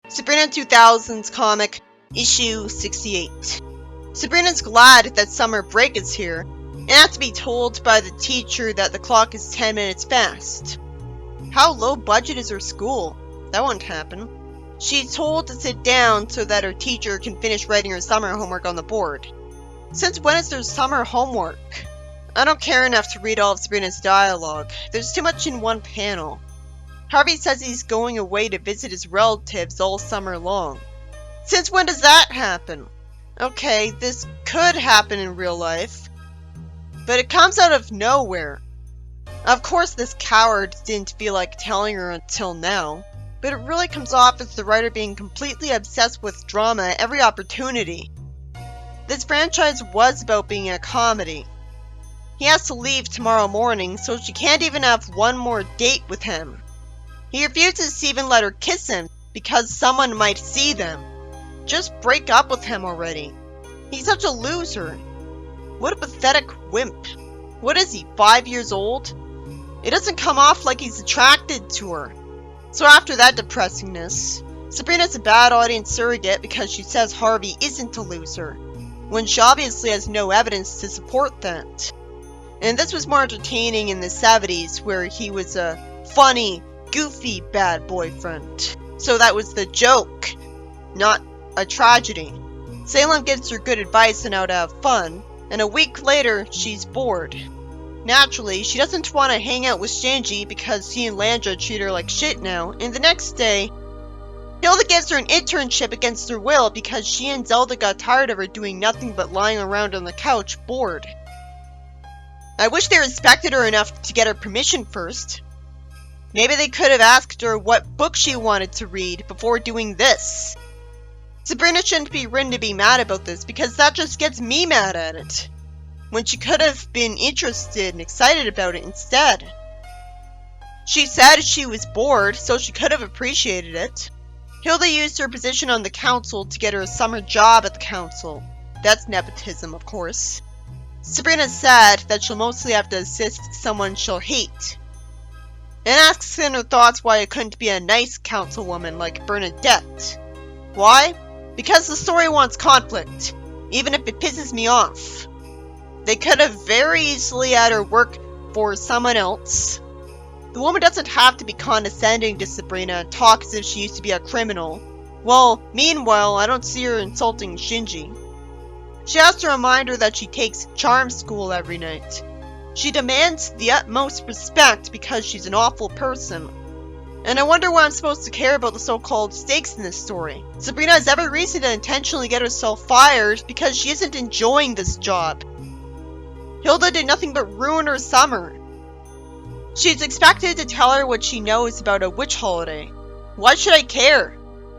Sabrina 2000s comic, issue 68. Sabrina's glad that summer break is here, and has to be told by the teacher that the clock is 10 minutes fast. How low budget is her school? That won't happen. She's told to sit down so that her teacher can finish writing her summer homework on the board. Since when is there summer homework? I don't care enough to read all of Sabrina's dialogue. There's too much in one panel. Harvey says he's going away to visit his relatives all summer long. Since when does that happen? Okay, this could happen in real life, but it comes out of nowhere. Of course this coward didn't feel like telling her until now, but it really comes off as the writer being completely obsessed with drama at every opportunity. This franchise was about being a comedy. He has to leave tomorrow morning, so she can't even have one more date with him. He refuses to even let her kiss him because someone might see them. Just break up with him already. He's such a loser. What a pathetic wimp. What is he, 5 years old? It doesn't come off like he's attracted to her. So after that depressingness, Sabrina's a bad audience surrogate because she says Harvey isn't a loser, when she obviously has no evidence to support that. And this was more entertaining in the 70s, where he was a funny, goofy bad boyfriend. So that was the joke, not a tragedy. Salem gives her good advice on how to have fun, and a week later, she's bored. Naturally, she doesn't want to hang out with Shinji because he and Landra treat her like shit now, and the next day, Hilda gives her an internship against her will because she and Zelda got tired of her doing nothing but lying around on the couch, bored. I wish they respected her enough to get her permission first. Maybe they could have asked her what book she wanted to read before doing this. Sabrina shouldn't be written to be mad about this because that just gets me mad at it, when she could have been interested and excited about it instead. She said she was bored, so she could have appreciated it. Hilda used her position on the council to get her a summer job at the council. That's nepotism, of course. Sabrina's sad that she'll mostly have to assist someone she'll hate, and asks in her thoughts why it couldn't be a nice councilwoman like Bernadette. Why? Because the story wants conflict, even if it pisses me off. They could have very easily had her work for someone else. The woman doesn't have to be condescending to Sabrina and talk as if she used to be a criminal. Well, meanwhile, I don't see her insulting Shinji. She has to remind her that she takes charm school every night. She demands the utmost respect because she's an awful person. And I wonder why I'm supposed to care about the so-called stakes in this story. Sabrina has every reason to intentionally get herself fired because she isn't enjoying this job. Hilda did nothing but ruin her summer. She's expected to tell her what she knows about a witch holiday. Why should I care?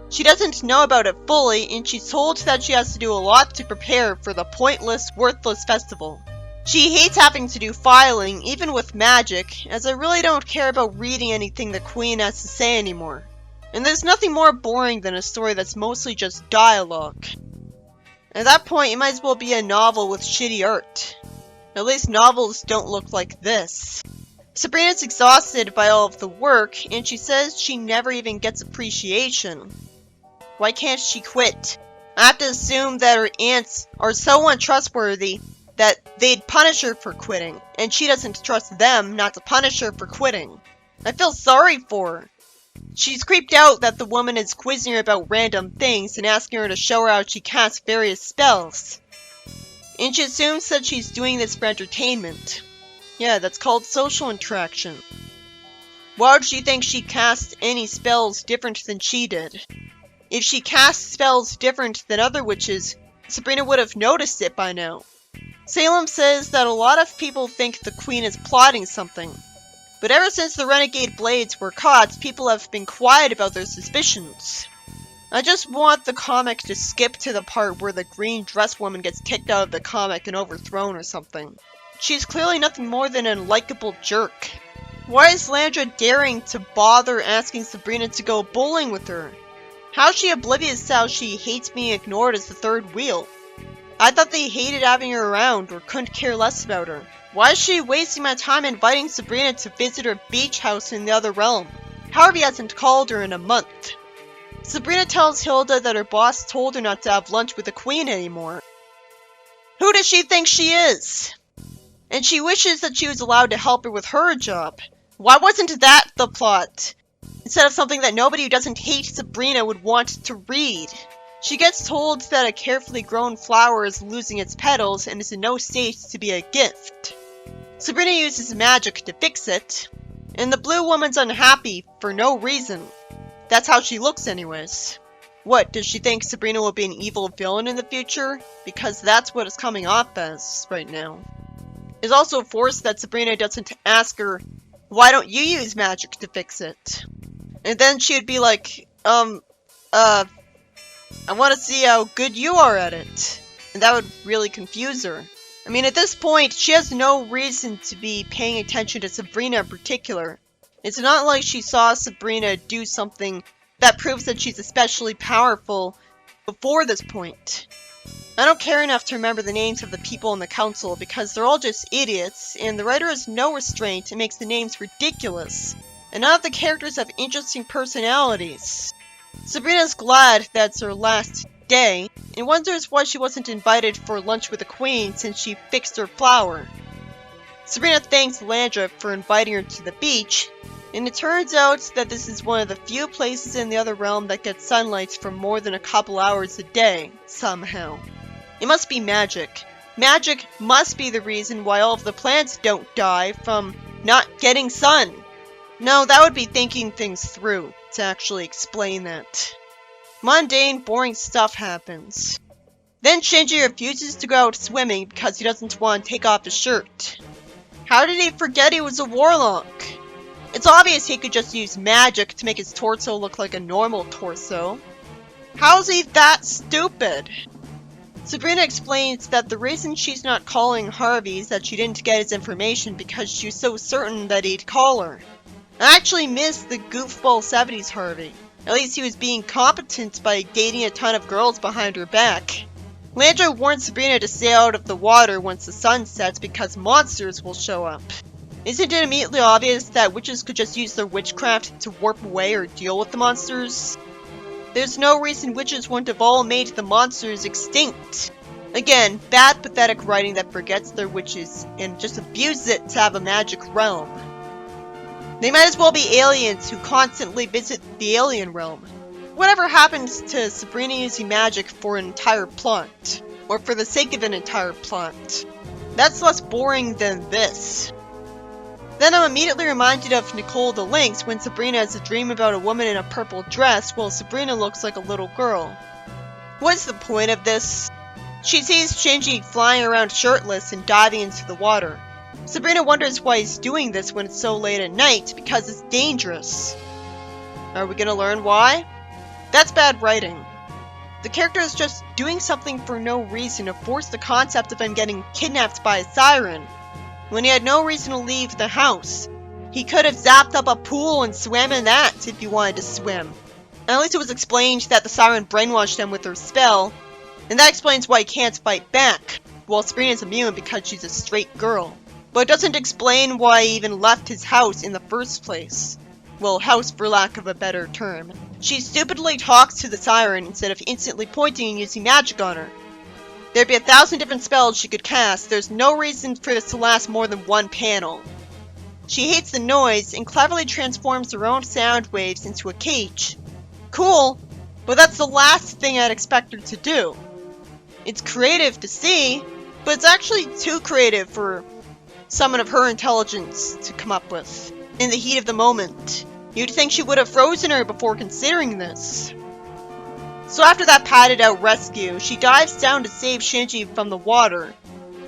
She doesn't know about it fully, and she's told that she has to do a lot to prepare for the pointless, worthless festival. She hates having to do filing, even with magic, as I really don't care about reading anything the Queen has to say anymore. And there's nothing more boring than a story that's mostly just dialogue. At that point, it might as well be a novel with shitty art. At least novels don't look like this. Sabrina's exhausted by all of the work, and she says she never even gets appreciation. Why can't she quit? I have to assume that her aunts are so untrustworthy that they'd punish her for quitting, and she doesn't trust them not to punish her for quitting. I feel sorry for her. She's creeped out that the woman is quizzing her about random things and asking her to show her how she casts various spells. And she assumes that she's doing this for entertainment. Yeah, that's called social interaction. Why would she think she cast any spells different than she did? If she cast spells different than other witches, Sabrina would have noticed it by now. Salem says that a lot of people think the Queen is plotting something. But ever since the Renegade Blades were caught, people have been quiet about their suspicions. I just want the comic to skip to the part where the green dress woman gets kicked out of the comic and overthrown or something. She's clearly nothing more than a likable jerk. Why is Landra daring to bother asking Sabrina to go bowling with her? How is she oblivious to how she hates being ignored as the third wheel? I thought they hated having her around or couldn't care less about her. Why is she wasting my time inviting Sabrina to visit her beach house in the other realm? Harvey hasn't called her in a month. Sabrina tells Hilda that her boss told her not to have lunch with the Queen anymore. Who does she think she is? And she wishes that she was allowed to help her with her job. Why wasn't that the plot? Instead of something that nobody who doesn't hate Sabrina would want to read. She gets told that a carefully grown flower is losing its petals and is in no state to be a gift. Sabrina uses magic to fix it, and the blue woman's unhappy for no reason. That's how she looks anyways. What, does she think Sabrina will be an evil villain in the future? Because that's what it's coming off as right now. It's also forced that Sabrina doesn't ask her, why don't you use magic to fix it? And then she would be like, I want to see how good you are at it. And that would really confuse her. I mean, at this point, she has no reason to be paying attention to Sabrina in particular. It's not like she saw Sabrina do something that proves that she's especially powerful before this point. I don't care enough to remember the names of the people in the council because they're all just idiots, and the writer has no restraint and makes the names ridiculous. And none of the characters have interesting personalities. Sabrina's glad that it's her last day, and wonders why she wasn't invited for lunch with the Queen since she fixed her flower. Sabrina thanks Landra for inviting her to the beach, and it turns out that this is one of the few places in the other realm that gets sunlight for more than a couple hours a day, somehow. It must be magic. Magic must be the reason why all of the plants don't die from not getting sun. No, that would be thinking things through to actually explain that. Mundane, boring stuff happens. Then Shinji refuses to go out swimming because he doesn't want to take off his shirt. How did he forget he was a warlock? It's obvious he could just use magic to make his torso look like a normal torso. How's he that stupid? Sabrina explains that the reason she's not calling Harvey is that she didn't get his information because she was so certain that he'd call her. I actually miss the goofball 70s Harvey. At least he was being competent by dating a ton of girls behind her back. Landra warns Sabrina to stay out of the water once the sun sets because monsters will show up. Isn't it immediately obvious that witches could just use their witchcraft to warp away or deal with the monsters? There's no reason witches wouldn't have all made the monsters extinct. Again, bad pathetic writing that forgets they're witches and just abuses it to have a magic realm. They might as well be aliens who constantly visit the alien realm. Whatever happens to Sabrina using magic for an entire plot, or for the sake of an entire plot? That's less boring than this. Then I'm immediately reminded of Nicole the Lynx when Sabrina has a dream about a woman in a purple dress while Sabrina looks like a little girl. What's the point of this? She sees Shinji flying around shirtless and diving into the water. Sabrina wonders why he's doing this when it's so late at night, because it's dangerous. Are we gonna learn why? That's bad writing. The character is just doing something for no reason to force the concept of him getting kidnapped by a siren, when he had no reason to leave the house. He could have zapped up a pool and swam in that if he wanted to swim. And at least it was explained that the siren brainwashed him with her spell, and that explains why he can't fight back, while Sabrina's immune because she's a straight girl. But it doesn't explain why he even left his house in the first place. Well, house for lack of a better term. She stupidly talks to the siren instead of instantly pointing and using magic on her. There'd be 1,000 different spells she could cast. There's no reason for this to last more than one panel. She hates the noise and cleverly transforms her own sound waves into a cage. Cool, but that's the last thing I'd expect her to do. It's creative to see, but it's actually too creative for someone of her intelligence to come up with. In the heat of the moment, you'd think she would have frozen her before considering this. So after that padded out rescue, she dives down to save Shinji from the water,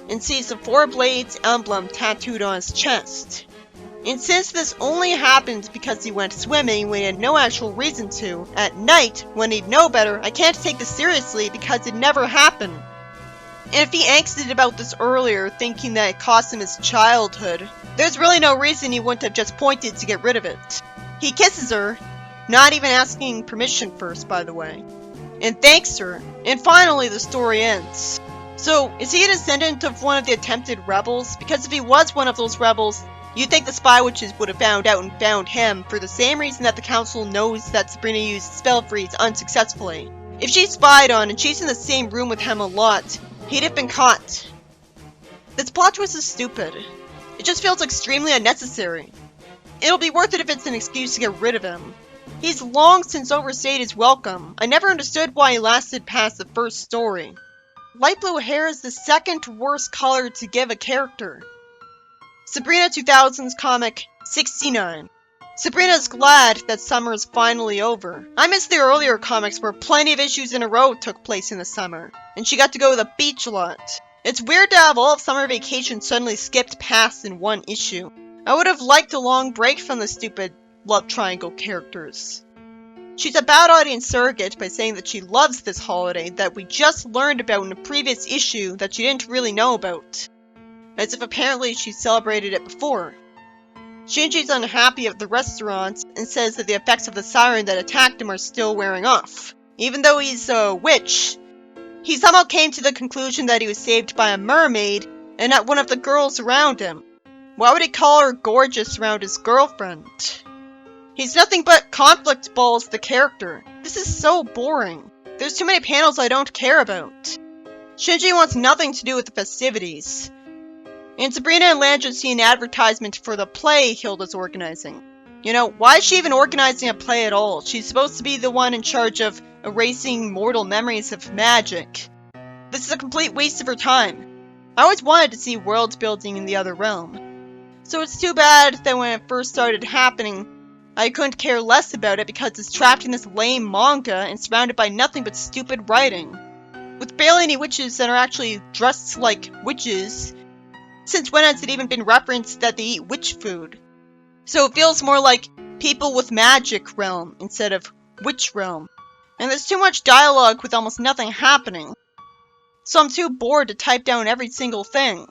and sees the Four Blades emblem tattooed on his chest. And since this only happened because he went swimming when he had no actual reason to, at night, when he'd know better, I can't take this seriously because it never happened. And if he angsted about this earlier, thinking that it cost him his childhood, there's really no reason he wouldn't have just pointed to get rid of it. He kisses her, not even asking permission first, by the way, and thanks her, and finally the story ends. So, is he a descendant of one of the attempted rebels? Because if he was one of those rebels, You'd think the spy witches would have found out and found him for the same reason that the council knows that Sabrina used spell freeze unsuccessfully. If she spied on and she's in the same room with him a lot, he'd have been caught. This plot twist is stupid. It just feels extremely unnecessary. It'll be worth it if it's an excuse to get rid of him. He's long since overstayed his welcome. I never understood why he lasted past the first story. Light blue hair is the second worst color to give a character. Sabrina 2000s comic 69. Sabrina's glad that summer is finally over. I miss the earlier comics where plenty of issues in a row took place in the summer, and she got to go to the beach a lot. It's weird to have all of summer vacation suddenly skipped past in one issue. I would have liked a long break from the stupid love triangle characters. She's a bad audience surrogate by saying that she loves this holiday that we just learned about in a previous issue that she didn't really know about. As if apparently she celebrated it before. Shinji's unhappy at the restaurant and says that the effects of the siren that attacked him are still wearing off. Even though he's a witch, he somehow came to the conclusion that he was saved by a mermaid and not one of the girls around him. Why would he call her gorgeous around his girlfriend? He's nothing but conflict balls the character. This is so boring. There's too many panels I don't care about. Shinji wants nothing to do with the festivities. And Sabrina and Landra see an advertisement for the play Hilda's organizing. You know, why is she even organizing a play at all? She's supposed to be the one in charge of erasing mortal memories of magic. This is a complete waste of her time. I always wanted to see world building in the other realm. So it's too bad that when it first started happening, I couldn't care less about it because it's trapped in this lame manga and surrounded by nothing but stupid writing. With barely any witches that are actually dressed like witches. Since when has it even been referenced that they eat witch food? So it feels more like people with magic realm instead of witch realm. And there's too much dialogue with almost nothing happening. So I'm too bored to type down every single thing.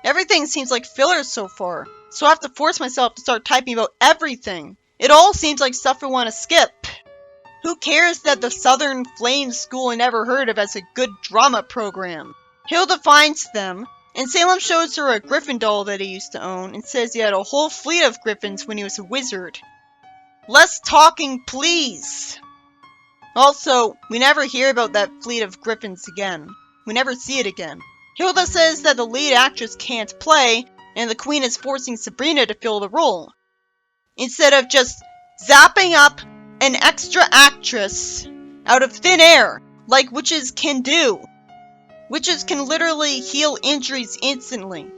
Everything seems like filler so far, so I have to force myself to start typing about everything. It all seems like stuff I want to skip. Who cares that the Southern Flame School I never heard of has a good drama program? Hilda finds them, and Salem shows her a griffin doll that he used to own and says he had a whole fleet of griffins when he was a wizard. Less talking, please! Also, we never hear about that fleet of griffins again. We never see it again. Hilda says that the lead actress can't play, and the queen is forcing Sabrina to fill the role. Instead of just zapping up an extra actress out of thin air, like witches can do. Witches can literally heal injuries instantly.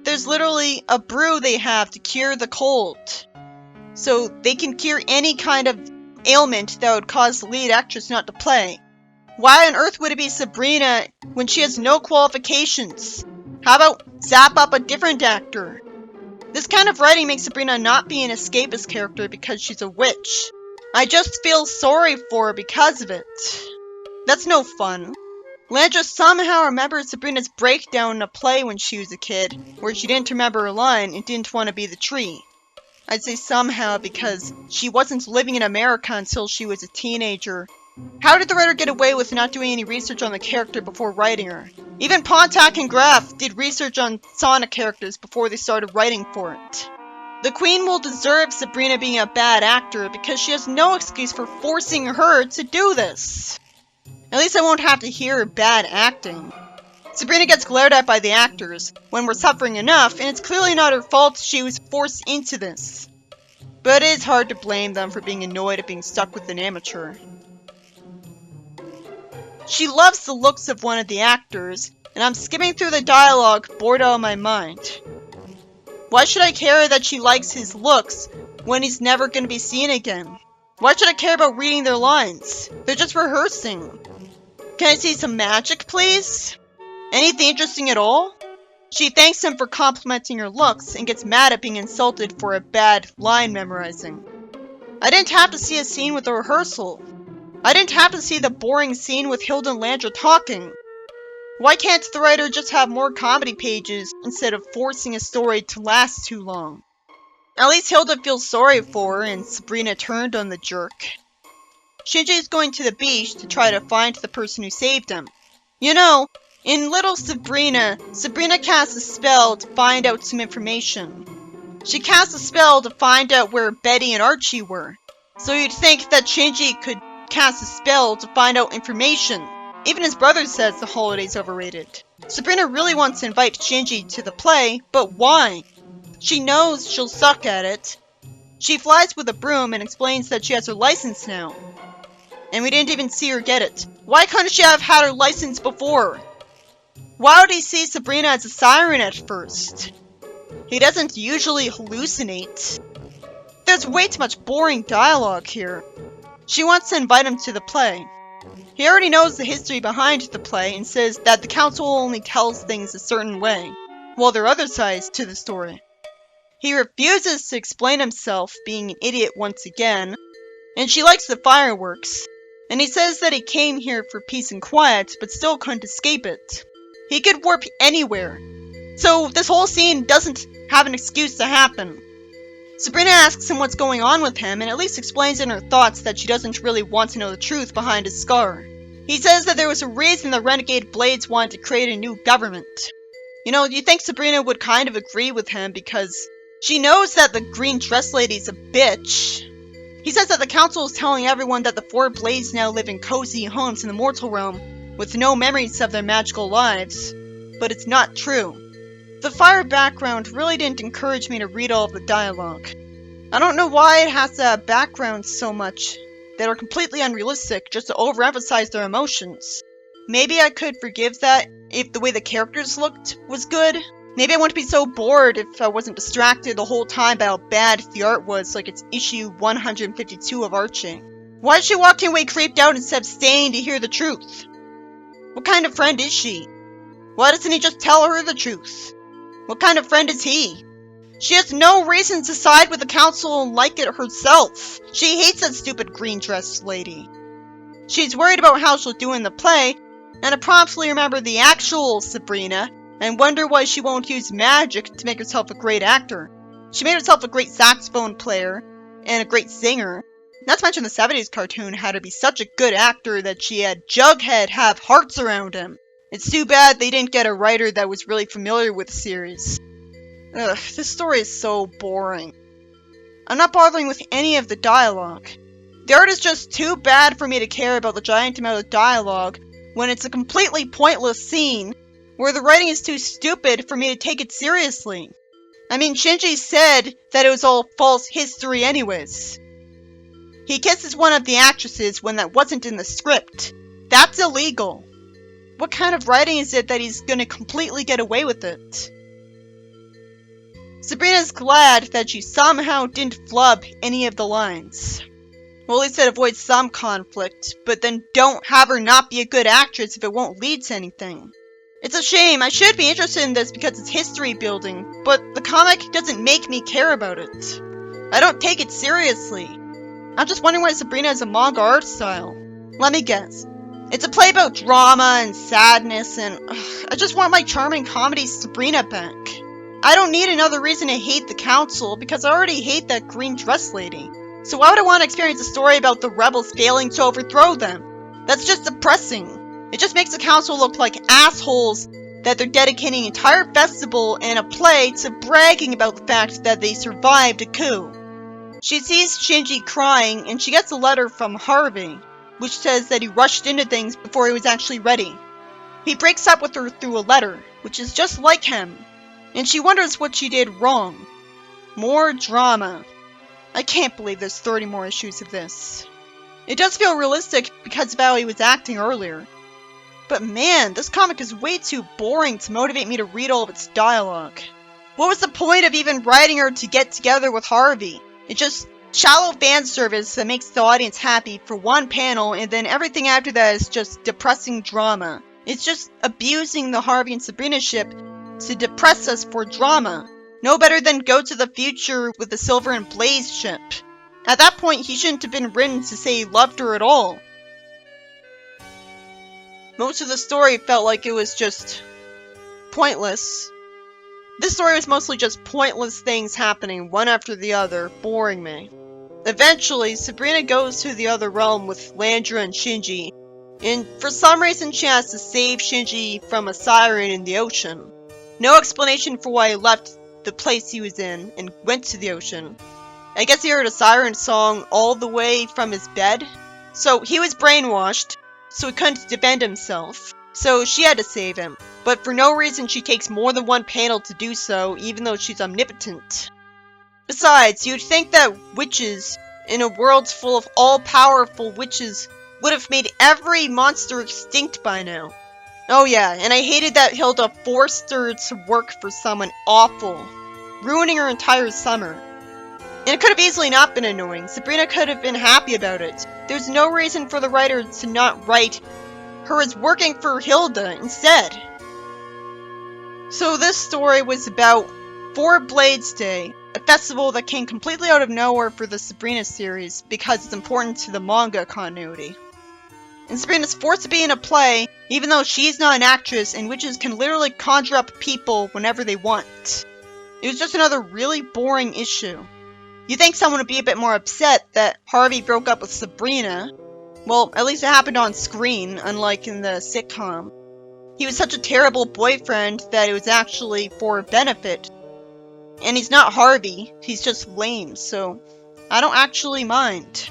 There's literally a brew they have to cure the cold. So they can cure any kind of ailment that would cause the lead actress not to play. Why on earth would it be Sabrina when she has no qualifications? How about zap up a different actor? This kind of writing makes Sabrina not be an escapist character because she's a witch. I just feel sorry for her because of it. That's no fun. Landra somehow remembers Sabrina's breakdown in a play when she was a kid, where she didn't remember her line and didn't want to be the tree. I'd say somehow because she wasn't living in America until she was a teenager. How did the writer get away with not doing any research on the character before writing her? Even Pontac and Graff did research on Sonic characters before they started writing for it. The Queen will deserve Sabrina being a bad actor because she has no excuse for forcing her to do this. At least I won't have to hear her bad acting. Sabrina gets glared at by the actors when we're suffering enough, and it's clearly not her fault she was forced into this. But it is hard to blame them for being annoyed at being stuck with an amateur. She loves the looks of one of the actors, and I'm skimming through the dialogue, bored out of my mind. Why should I care that she likes his looks when he's never going to be seen again? Why should I care about reading their lines? They're just rehearsing. Can I see some magic, please? Anything interesting at all? She thanks him for complimenting her looks and gets mad at being insulted for a bad line memorizing. I didn't have to see a scene with a rehearsal. I didn't have to see the boring scene with Hilda and Landra talking. Why can't the writer just have more comedy pages instead of forcing a story to last too long? At least Hilda feels sorry for her and Sabrina turned on the jerk. Shinji is going to the beach to try to find the person who saved him. You know, in Little Sabrina, Sabrina casts a spell to find out some information. She cast a spell to find out where Betty and Archie were. So you'd think that Shinji could cast a spell to find out information. Even his brother says the holiday's overrated. Sabrina really wants to invite Shinji to the play, but why? She knows she'll suck at it. She flies with a broom and explains that she has her license now. And we didn't even see her get it. Why couldn't she have had her license before? Why would he see Sabrina as a siren at first? He doesn't usually hallucinate. There's way too much boring dialogue here. She wants to invite him to the play. He already knows the history behind the play and says that the council only tells things a certain way, while there are other sides to the story. He refuses to explain himself, being an idiot once again, and she likes the fireworks, and he says that he came here for peace and quiet, but still couldn't escape it. He could warp anywhere, so this whole scene doesn't have an excuse to happen. Sabrina asks him what's going on with him, and at least explains in her thoughts that she doesn't really want to know the truth behind his scar. He says that there was a reason the Renegade Blades wanted to create a new government. You know, you think Sabrina would kind of agree with him because she knows that the green dress lady's a bitch. He says that the council is telling everyone that the four Blades now live in cozy homes in the mortal realm with no memories of their magical lives, but it's not true. The fire background really didn't encourage me to read all of the dialogue. I don't know why it has to have backgrounds so much that are completely unrealistic just to overemphasize their emotions. Maybe I could forgive that if the way the characters looked was good. Maybe I wouldn't be so bored if I wasn't distracted the whole time by how bad the art was, like it's issue 152 of Archie. Why is she walking away creeped out instead of staying to hear the truth? What kind of friend is she? Why doesn't he just tell her the truth? What kind of friend is he? She has no reason to side with the council and like it herself. She hates that stupid green dress lady. She's worried about how she'll do in the play, and I promptly remember the actual Sabrina, and wonder why she won't use magic to make herself a great actor. She made herself a great saxophone player, and a great singer. Not to mention the 70s cartoon had her be such a good actor that she had Jughead have hearts around him. It's too bad they didn't get a writer that was really familiar with the series. Ugh, this story is so boring. I'm not bothering with any of the dialogue. The art is just too bad for me to care about the giant amount of dialogue when it's a completely pointless scene where the writing is too stupid for me to take it seriously. I mean, Shinji said that it was all false history anyways. He kisses one of the actresses when that wasn't in the script. That's illegal. What kind of writing is it that he's gonna completely get away with it? Sabrina's glad that she somehow didn't flub any of the lines. Well, at least it avoids some conflict, but then don't have her not be a good actress if it won't lead to anything. It's a shame. I should be interested in this because it's history building, but the comic doesn't make me care about it. I don't take it seriously. I'm just wondering why Sabrina has a manga art style. Let me guess. It's a play about drama and sadness, and I just want my charming comedy Sabrina back. I don't need another reason to hate the council because I already hate that green dress lady. So why would I want to experience a story about the rebels failing to overthrow them? That's just depressing. It just makes the council look like assholes that they're dedicating an entire festival and a play to bragging about the fact that they survived a coup. She sees Shinji crying and she gets a letter from Harvey, which says that he rushed into things before he was actually ready. He breaks up with her through a letter, which is just like him, and she wonders what she did wrong. More drama. I can't believe there's 30 more issues of this. It does feel realistic because of how he was acting earlier. But man, this comic is way too boring to motivate me to read all of its dialogue. What was the point of even writing her to get together with Harvey? It's just shallow fan service that makes the audience happy for one panel, and then everything after that is just depressing drama. It's just abusing the Harvey and Sabrina ship to depress us for drama. No better than Go to the Future with the Silver and Blaze ship. At that point, he shouldn't have been written to say he loved her at all. Most of the story felt like it was just pointless. This story was mostly just pointless things happening one after the other, boring me. Eventually, Sabrina goes to the other realm with Landra and Shinji, and for some reason she has to save Shinji from a siren in the ocean. No explanation for why he left the place he was in and went to the ocean. I guess he heard a siren song all the way from his bed. So he was brainwashed, so he couldn't defend himself. So she had to save him. But for no reason she takes more than one panel to do so, even though she's omnipotent. Besides, you'd think that witches, in a world full of all-powerful witches, would have made every monster extinct by now. Oh yeah, and I hated that Hilda forced her to work for someone awful, ruining her entire summer. And it could have easily not been annoying. Sabrina could have been happy about it. There's no reason for the writer to not write her as working for Hilda instead. So this story was about Four Blades Day, a festival that came completely out of nowhere for the Sabrina series because it's important to the manga continuity. And Sabrina's forced to be in a play, even though she's not an actress and witches can literally conjure up people whenever they want. It was just another really boring issue. You'd think someone would be a bit more upset that Harvey broke up with Sabrina. Well, at least it happened on screen, unlike in the sitcom. He was such a terrible boyfriend that it was actually for benefit. And he's not Harvey, he's just lame, so I don't actually mind.